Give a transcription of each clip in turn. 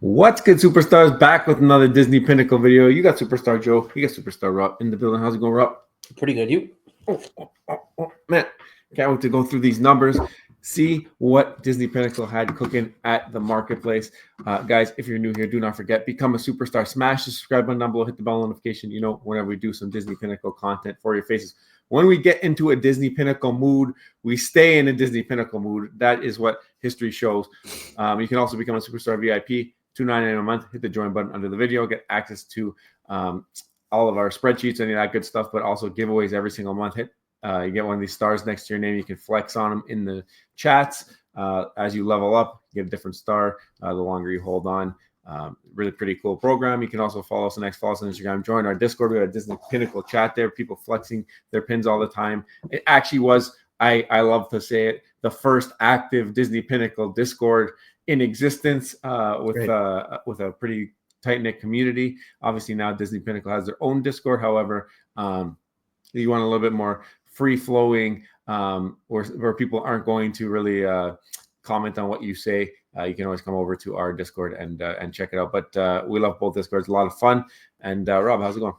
What's good, superstars? Back with another Disney Pinnacle video. You got Superstar Joe. You got Superstar Rob in the building. How's it going, Rob? Pretty good. You? Man, can't wait to go through these numbers, see what Disney Pinnacle had cooking at the marketplace. Guys, if you're new here, do not forget, become a superstar. Smash the subscribe button down below. Hit the bell notification. You know, whenever we do some Disney Pinnacle content for your faces. When we get into a Disney Pinnacle mood, we stay in a Disney Pinnacle mood. That is what history shows. You can also become a superstar VIP. $2.99 a month. Hit the join button under the video. Get access to all of our spreadsheets, any of that good stuff, but also giveaways every single month. You get one of these stars next to your name. You can flex on them in the chats. As you level up, you get a different star the longer you hold on. Really pretty cool program. You can also follow us on X, follow us on Instagram. Join our Discord. We have a Disney Pinnacle chat there. People flexing their pins all the time. It actually was, I love to say it, the first active Disney Pinnacle Discord in existence with a pretty tight-knit community. Obviously now Disney Pinnacle has their own Discord. However, you want a little bit more free-flowing where people aren't going to really comment on what you say. You can always come over to our Discord and check it out. But we love both Discords. A lot of fun. And Rob, how's it going?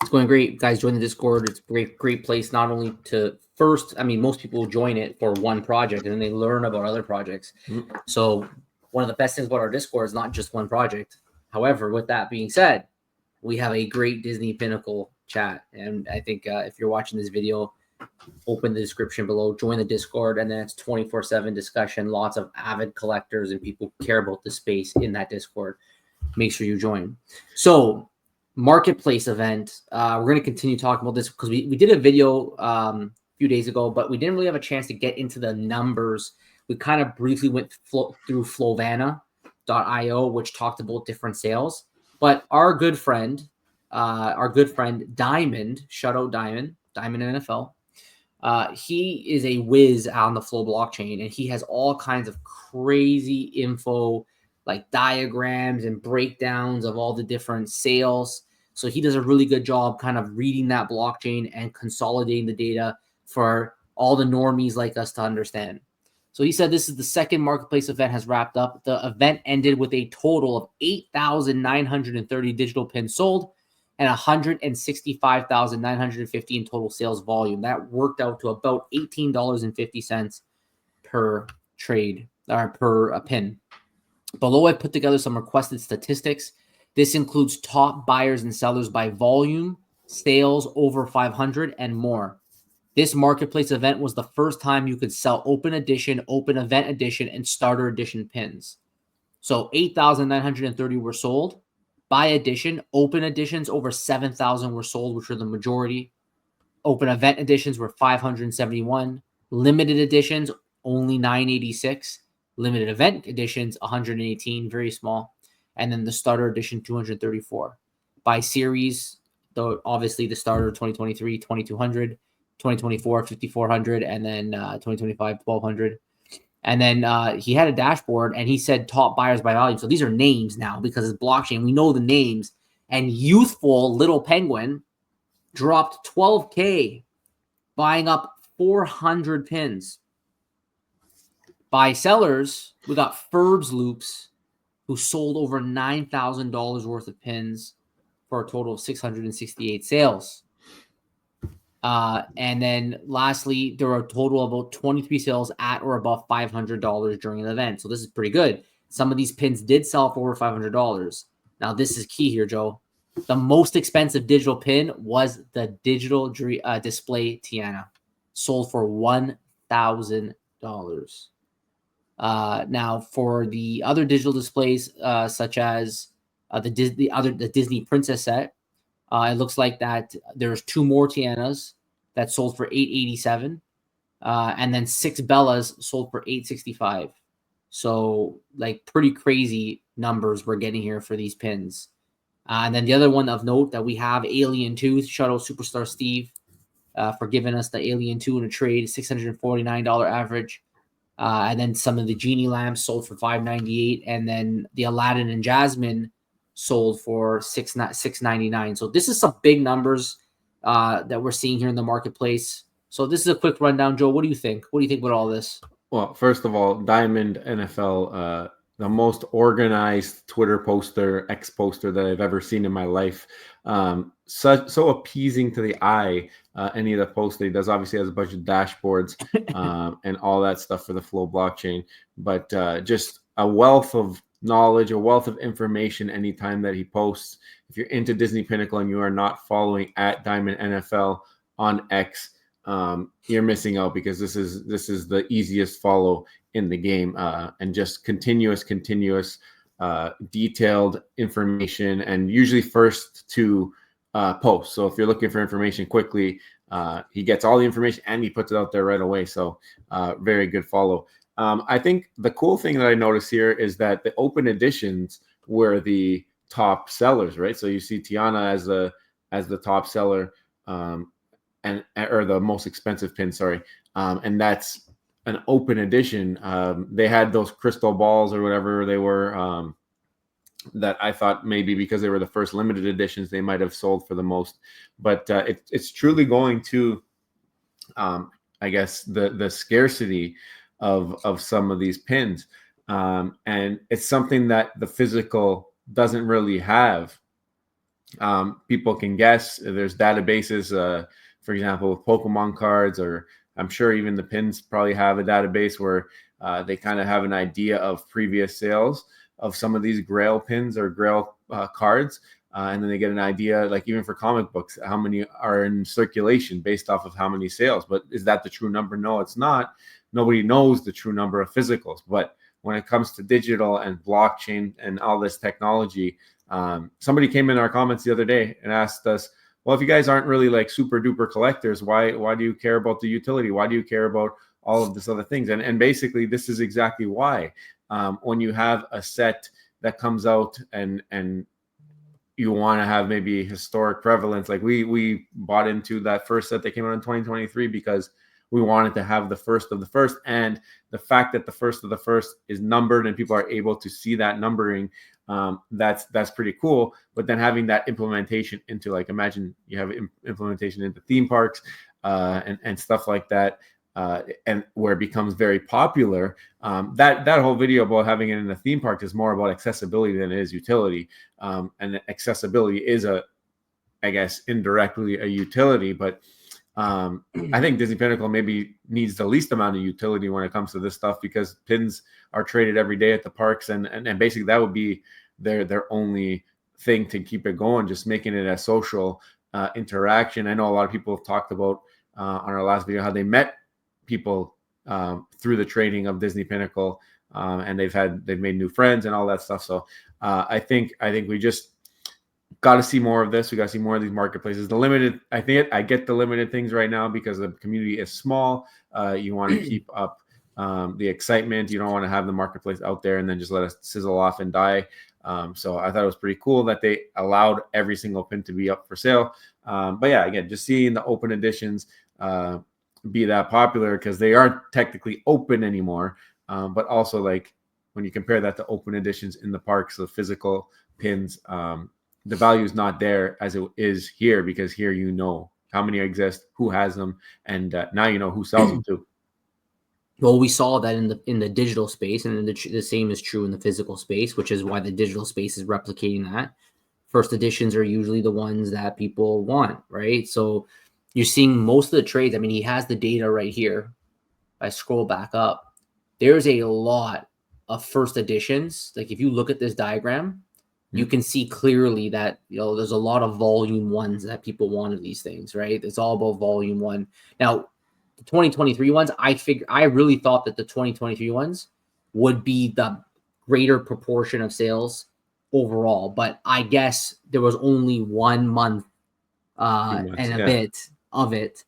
It's going great. Guys, join the Discord. It's a great place not only to first, I mean, most people join it for one project and then they learn about other projects. Mm-hmm. So one of the best things about our Discord is not just one project. However, with that being said, we have a great Disney Pinnacle chat. And I think if you're watching this video, open the description below, join the Discord, and then it's 24/7 discussion. Lots of avid collectors and people who care about the space in that Discord. Make sure you join. So marketplace event. We're going to continue talking about this because we did a video a few days ago, but we didn't really have a chance to get into the numbers. We kind of briefly went through Flowvana.io, which talked about different sales. But our good friend Diamond, shout out Diamond NFL. He is a whiz on the Flow blockchain, and he has all kinds of crazy info, like diagrams and breakdowns of all the different sales. So he does a really good job kind of reading that blockchain and consolidating the data for all the normies like us to understand. So he said this is the second marketplace event has wrapped up. The event ended with a total of 8,930 digital pins sold and 165,950 in total sales volume. That worked out to about $18.50 per trade or per pin. Below, I put together some requested statistics. This includes top buyers and sellers by volume, sales over 500, and more. This marketplace event was the first time you could sell open edition, open event edition, and starter edition pins. So 8,930 were sold. By edition, open editions over 7,000 were sold, which are the majority. Open event editions were 571. Limited editions, only 986. Limited event editions, 118, very small. And then the starter edition, 234. By series, though, obviously the starter 2023, 2,200, 2024, 5,400, and then 2025, 1,200. And then he had a dashboard, and he said top buyers by volume. So these are names now because it's blockchain. We know the names. And Youthful Little Penguin dropped $12K, buying up 400 pins. By sellers, we got Ferbs Loops, who sold over $9,000 worth of pins for a total of 668 sales. And then lastly, there were a total of about 23 sales at or above $500 during the event. So this is pretty good. Some of these pins did sell for over $500. Now, this is key here, Joe. The most expensive digital pin was the digital display Tiana, sold for $1,000. Now, for the other digital displays, such as the Disney Princess set, it looks like that there's 2 more Tianas that sold for $887, and then 6 Bellas sold for $865. So, like, pretty crazy numbers we're getting here for these pins. And then the other one of note that we have, Alien 2, shout out Superstar Steve for giving us the Alien 2 in a trade, $649 average. And then some of the Genie lamps sold for $598, and then the Aladdin and Jasmine sold for $699. So this is some big numbers that we're seeing here in the marketplace. So this is a quick rundown, Joe. What do you think? What do you think about all this? Well, first of all, Diamond NFL the most organized Twitter poster, X poster that I've ever seen in my life. So appeasing to the eye. Any of the posts that he does, obviously has a bunch of dashboards and all that stuff for the Flow blockchain, but just a wealth of knowledge, a wealth of information anytime that he posts. If you're into Disney Pinnacle and you are not following at Diamond NFL on X, you're missing out, because this is the easiest follow in the game, and just continuous detailed information, and usually first to post. So if you're looking for information quickly, he gets all the information and he puts it out there right away. So very good follow. I think the cool thing that I noticed here is that the open editions were the top sellers, right? So you see Tiana as the top seller, or the most expensive pin, sorry. And that's an open edition. They had those crystal balls or whatever they were, that I thought maybe because they were the first limited editions, they might have sold for the most. But it's truly going to, I guess, the scarcity of some of these pins. And it's something that the physical doesn't really have. People can guess. There's databases, for example, with Pokemon cards, or I'm sure even the pins probably have a database where they kind of have an idea of previous sales of some of these Grail pins or Grail cards. And then they get an idea, like even for comic books, how many are in circulation based off of how many sales. But is that the true number? No, it's not. Nobody knows the true number of physicals. But when it comes to digital and blockchain and all this technology, somebody came in our comments the other day and asked us, well, if you guys aren't really like super duper collectors, why do you care about the utility? Why do you care about all of this other things? And basically, this is exactly why. When you have a set that comes out and you want to have maybe historic prevalence, like we bought into that first set that came out in 2023 because we wanted to have the first of the first, and the fact that the first of the first is numbered and people are able to see that numbering, that's pretty cool. But then having that implementation into, like, imagine you have implementation into theme parks and stuff like that, and where it becomes very popular. That whole video about having it in the theme park is more about accessibility than it is utility. And accessibility is I guess, indirectly a utility, but I think Disney Pinnacle maybe needs the least amount of utility when it comes to this stuff, because pins are traded every day at the parks, and basically that would be their only thing to keep it going, just making it a social interaction. I know a lot of people have talked about on our last video how they met people through the trading of Disney Pinnacle, and they've made new friends and all that stuff. So I think we just got to see more of this. We got to see more of these marketplaces. I get the limited things right now because the community is small. You want to keep up the excitement. You don't want to have the marketplace out there and then just let it sizzle off and die. So I thought it was pretty cool that they allowed every single pin to be up for sale. But yeah, again, just seeing the open editions be that popular, because they aren't technically open anymore. But also, like, when you compare that to open editions in the parks, the physical pins, the value is not there as it is here, because here you know how many exist, who has them, and now you know who sells them too. Well, we saw that in the digital space, and the same is true in the physical space, which is why the digital space is replicating that. First editions are usually the ones that people want, right? So you're seeing most of the trades. I mean, he has the data right here. I scroll back up. There's a lot of first editions. Like, if you look at this diagram, you can see clearly that, there's a lot of volume ones that people wanted these things, right? It's all about volume one. Now, the 2023 ones, I really thought that the 2023 ones would be the greater proportion of sales overall, but I guess there was only 1 month and a bit of it.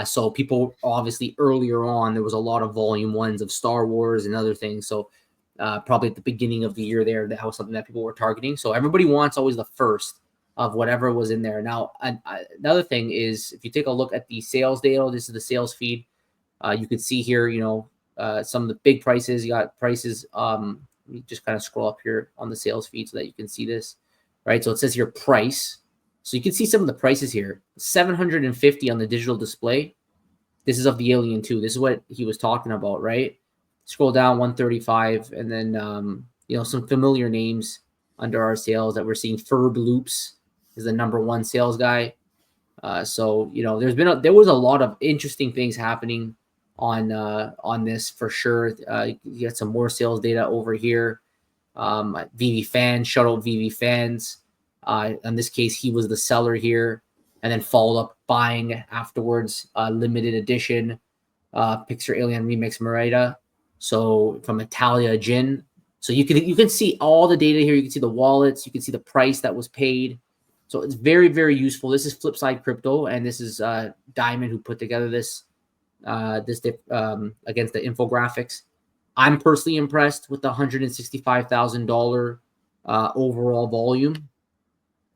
So people, obviously earlier on, there was a lot of volume ones of Star Wars and other things. So probably at the beginning of the year there, that was something that people were targeting. So everybody wants always the first of whatever was in there. Now, another thing is, if you take a look at the sales data, this is the sales feed. You can see here, some of the big prices. You got prices. Let me just kind of scroll up here on the sales feed so that you can see this, right? So it says here price. So you can see some of the prices here. 750 on the digital display. This is of the Alien 2. This is what he was talking about, right? Scroll down, 135, and then some familiar names under our sales that we're seeing. Ferb Loops is the #1 sales guy. So there was a lot of interesting things happening on this for sure. You get some more sales data over here. VV Fans, shout out VV Fans. In this case, he was the seller here, and then followed up buying afterwards. Limited edition Pixar Alien Remix Merida. So from Italia Gin. So you can see all the data here. You can see the wallets. You can see the price that was paid. So it's very, very useful. This is Flipside Crypto, and this is Diamond who put together this against the infographics. I'm personally impressed with the $165,000 overall volume,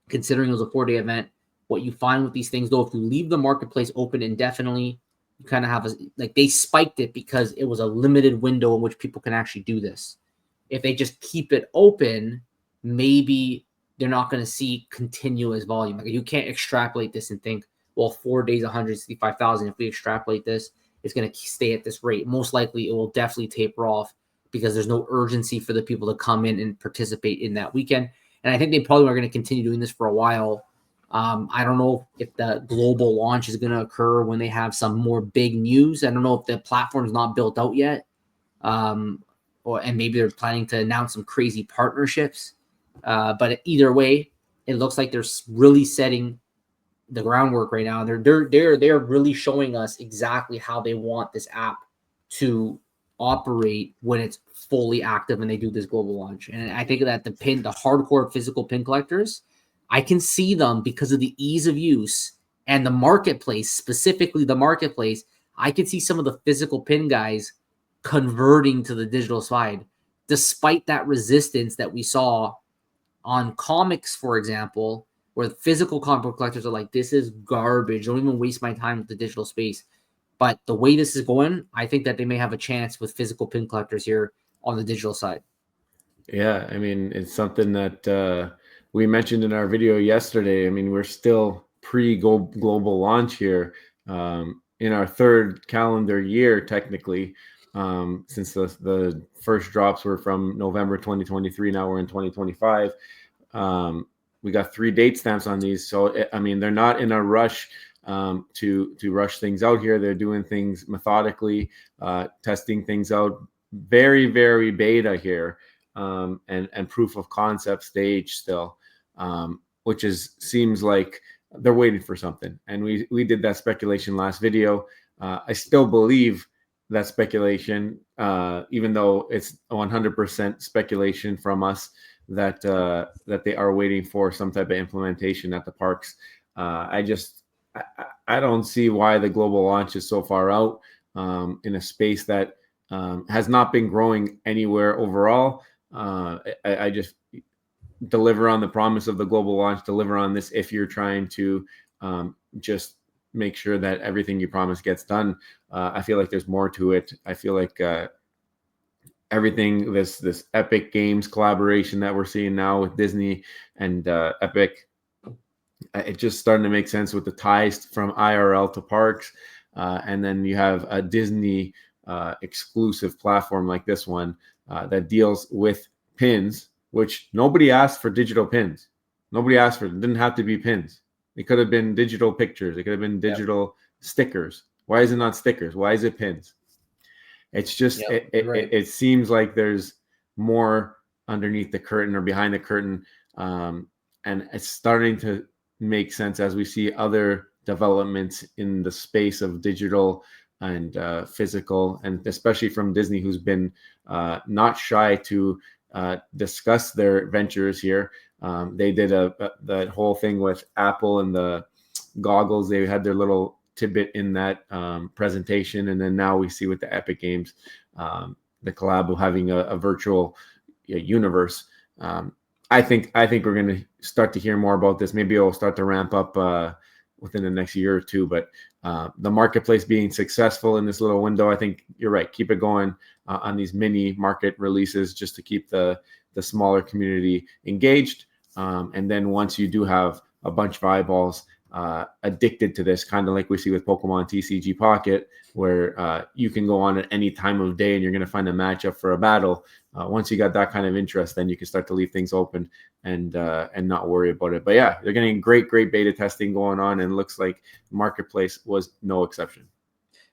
considering it was a 4-day event. What you find with these things, though, if you leave the marketplace open indefinitely, you kind of have they spiked it because it was a limited window in which people can actually do this. If they just keep it open, maybe they're not going to see continuous volume. Like, you can't extrapolate this and think, well, 4 days, 165,000. If we extrapolate this, it's going to stay at this rate. Most likely, it will definitely taper off because there's no urgency for the people to come in and participate in that weekend. And I think they probably are going to continue doing this for a while. I don't know if the global launch is going to occur when they have some more big news. I don't know if the platform's not built out yet, and maybe they're planning to announce some crazy partnerships. But either way, it looks like they're really setting the groundwork right now. They're really showing us exactly how they want this app to operate when it's fully active and they do this global launch. And I think that the hardcore physical pin collectors, I can see them because of the ease of use and the marketplace, specifically the marketplace. I can see some of the physical pin guys converting to the digital side, despite that resistance that we saw on comics, for example, where physical comic book collectors are like, this is garbage. Don't even waste my time with the digital space. But the way this is going, I think that they may have a chance with physical pin collectors here on the digital side. Yeah, I mean, it's something that we mentioned in our video yesterday. I mean, we're still pre-global launch here in our 3rd calendar year, technically, since the first drops were from November 2023. Now we're in 2025. We got 3 date stamps on these. So, I mean, they're not in a rush to rush things out here. They're doing things methodically, testing things out, very, very beta here, and proof of concept stage still, which seems like they're waiting for something. And we did that speculation last video. I still believe that speculation, even though it's 100% speculation from us, that they are waiting for some type of implementation at the parks. I don't see why the global launch is so far out in a space that has not been growing anywhere overall. I just deliver on the promise of the global launch, deliver on this if you're trying to just make sure that everything you promise gets done. I feel like there's more to it. I feel like everything, this Epic Games collaboration that we're seeing now with Disney and Epic, it's just starting to make sense with the ties from IRL to parks. And then you have a Disney exclusive platform like this one that deals with pins, which nobody asked for digital pins. Nobody asked for it. It didn't have to be pins. It could have been digital pictures. It could have been digital stickers. Why is it not stickers? Why is it pins? It's just, it seems like there's more underneath the curtain or behind the curtain. And it's starting to make sense as we see other developments in the space of digital and physical, and especially from Disney, who's been not shy to discuss their ventures here. They did that whole thing with Apple and the goggles. They had their little tidbit in that presentation, and then now we see with the Epic Games, the collab of having a virtual universe. I think we're going to start to hear more about this. Maybe it'll start to ramp up within the next year or two. But the marketplace being successful in this little window, I think you're right. Keep it going on these mini market releases just to keep the smaller community engaged. And then once you do have a bunch of eyeballs addicted to this, kind of like we see with Pokemon TCG Pocket, where you can go on at any time of day and you're going to find a matchup for a battle. Once you got that kind of interest, then you can start to leave things open and not worry about it. But yeah, they're getting great beta testing going on, and looks like Marketplace was no exception.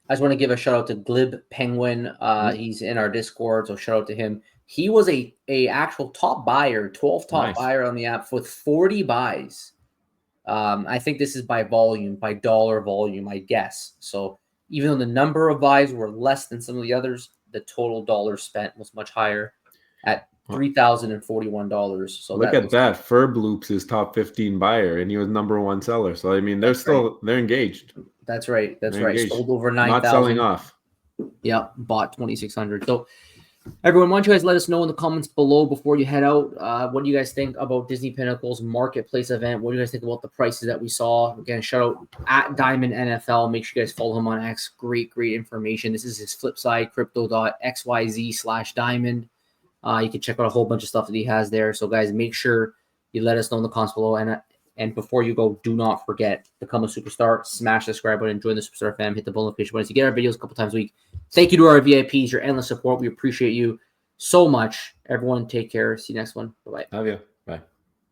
I just want to give a shout out to Glib Penguin. He's in our Discord, so shout out to him. He was a actual top buyer, 12th top buyer on the app with 40 buys. I think this is by volume, by dollar volume, I guess. So even though the number of buys were less than some of the others, the total dollars spent was much higher at $3,041. So look at that. Furbloops is top 15 buyer, and he was number 1 seller. So I mean, they're engaged. That's right. That's right. Engaged. Sold over 9,000. Not selling off. Yeah, bought 2,600. So everyone, why don't you guys let us know in the comments below before you head out? What do you guys think about Disney Pinnacle's Marketplace event? What do you guys think about the prices that we saw? Again, shout out at Diamond NFL. Make sure you guys follow him on X. Great information. This is his flip side, crypto.xyz/diamond. You can check out a whole bunch of stuff that he has there. So guys, make sure you let us know in the comments below. And before you go, do not forget, become a superstar, smash the subscribe button, join the Superstar fam, hit the bell notification button to get our videos a couple times a week. Thank you to our VIPs, your endless support. We appreciate you so much. Everyone, take care. See you next one. Bye-bye. Love you.